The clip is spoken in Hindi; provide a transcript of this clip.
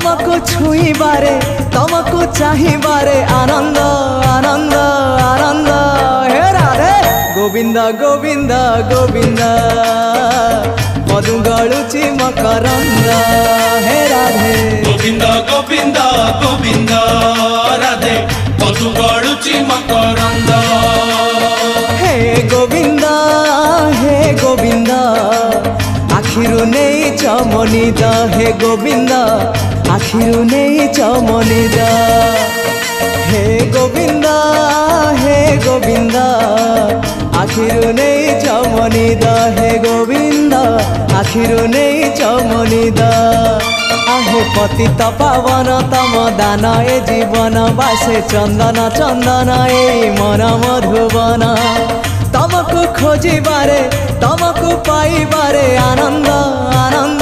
तुमको छुईबारे तुमको चाहिबारे आनंद आनंद आनंद हे राधे गोविंद गोविंद गोविंद मधु गलुची मकरंद हे राधे गोविंद गोविंद गोविंद राधे मधु गलुची मकरंद हे गोविंद आखिरु नहीं चमनिद हे गोविंद आखिरु नहीं चमनिद हे गोविंद आखिरु नहीं चमनिद हे गोविंद आखिरु नहीं चमनिद आहे पतित पावन तम दान ए जीवन बासे चंदन चंदन ए मन मधुबन तुमको खोजिबारे तुमको पाइबारे आनंद आनंद